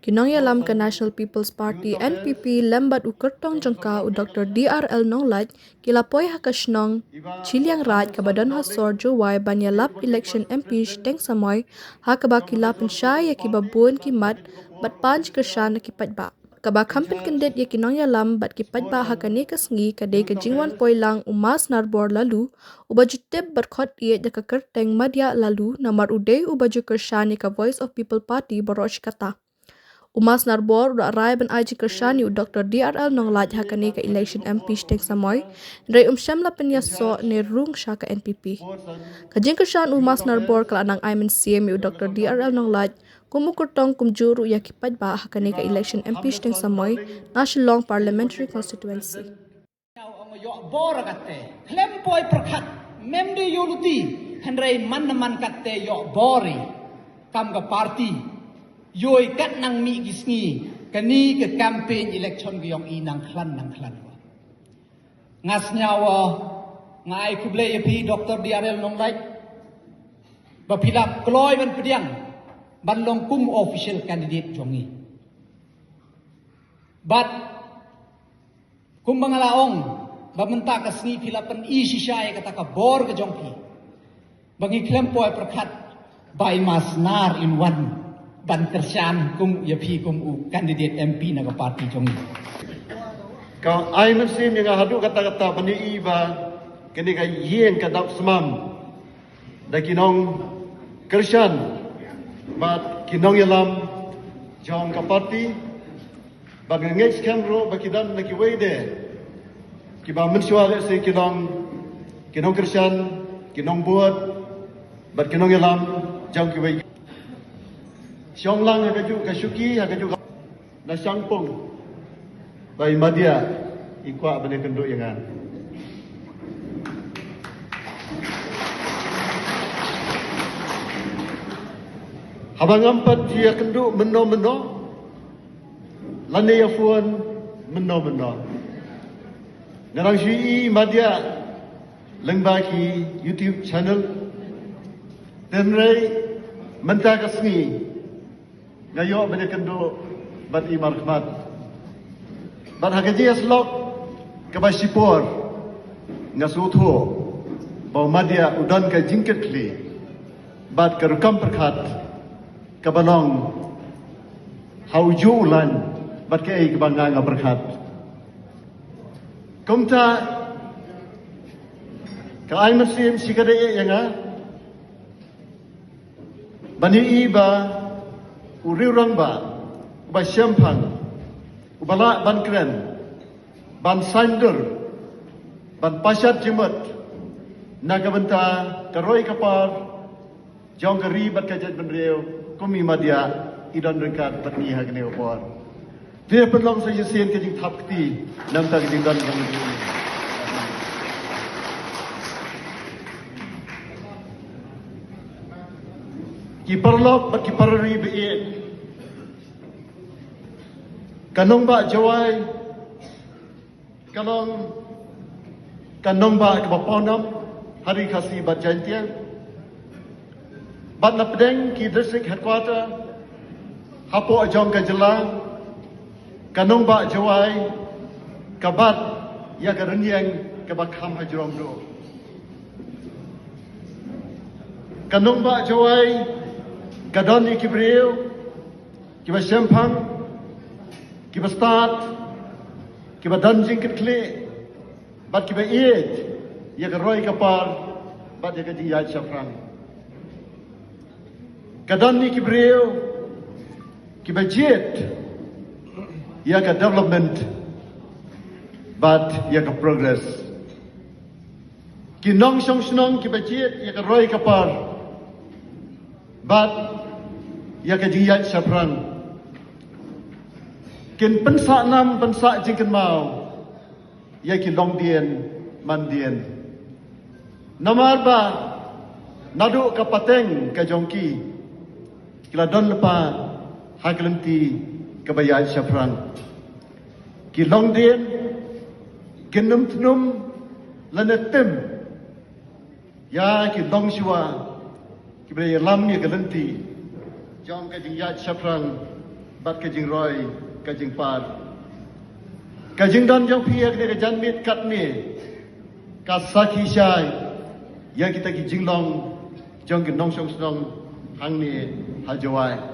Kinong yalam ke National People's Party NPP lembat ukertong jengka u Dr. DRL Nonglaj kilapoi hakasnong Chiliang Raj kabadan hasor Jowai banyalap election MP teng samoy hakaba kilapan syai ya kibabun kimat bat panj kersan kipat ba. Kaba kampin kendet ya kinong yalam bat kipat ba hakane kasngi kadai ke jingwan poilang umas narbor lalu ubaju tip berkhot iet ya kekerteng madya lalu namar udai ubaju kersan ya Voice of People Party borosh kata. Umas Narbor udah rai ban aji kershani u Dr. DRL Nonglaj hakane ke election MP teng samoy rai syamla penyaso ne rung syaka NPP. Kajing kershan Umas Narbor kelanang Ayman CM u Dr. DRL Nonglaj kumukurtong kumjuru ya kipat ba hakane ke election MP teng samoy National Parliamentary Constituency. Bor katte klempoi perkat memde yoluti henry man katte yo bori kam ga party yoi kat nang mi gisngi kani ke campaign election gyong inang klan ngas nyawa ngai kuble yepi Dr. DRL Nonglaj bapilap kloy ban pediang ban long kum official candidate jongi but kum bangalaong bamenta kasngi pilapan isi syai kata ka bor ke jongki bangi klempoi perkat by masnar in one ban kersan kum yapi kum u candidate MP naga parti jong ka ai mesin yang hadu kata-kata bani iba kini ka yen ka dap semam da kinong kersan bat kinong yalam jong ka parti bag ngej kamro bakidan naki wede ki ba mensuare se kinong kersan kinong buat bat kinong yalam jong ki wede Siong lang hagaju kasuki hagaju na sangpong bai madia ikwa bane kenduk yangan habang ampat dia kenduk meno lane ya fuan meno ngarang sui madia lengbaki YouTube channel tenrei mentaka sengi ngayo bane kendo bat imar khmat bat hagaji aslok kabasipor ngasutho bau madia udan ka jingketli bat karukam perkhat kabanong haujulan bat ka ei kabanga nga perkhat kumta ka ay masim sikade yanga bani iba uriurang ba syampang ubala ban kren ban sander ban pasyat jimat nagabenta karoi kapar jong kari bat kajat benreo kumi madia idan dekat batni hagne opor dia perlong saja sen kajing thapti nam ta kajing dan kami ki perlok bat ki parari be kanong ba jawai kanong ba kapaponam hari khasi bat jantia bat na pedeng ki district headquarter hapo ajong ka jela kanong ba jawai kabat ya karenyang kabakham hajrom do kanong ba jawai kadoni kibreu kiba sempang kiba start kiba danjing ketle bat kiba iet ya garoi kapar bat ya kaji yaj safran kadoni kibreu kiba jet ya ka development bat ya ka progress kinong song snong kiba jet ya garoi kapar bat ya kajiyat syafran kin pensa nam pensa jingken mau ya ki long dien man dien namar ba nadu kapateng ka jongki kila don lepa haglenti kabayat syafran ki long dien kinum tnum lanetem ya ki long shwa ki lam ya galenti jom ka diyat syafran bat ka jing roi ka jing pat ka jing don jong pia ke jan mit kat ni ka sakhi shai ya kita ki jing long jong ki nong song hang ni ha jawai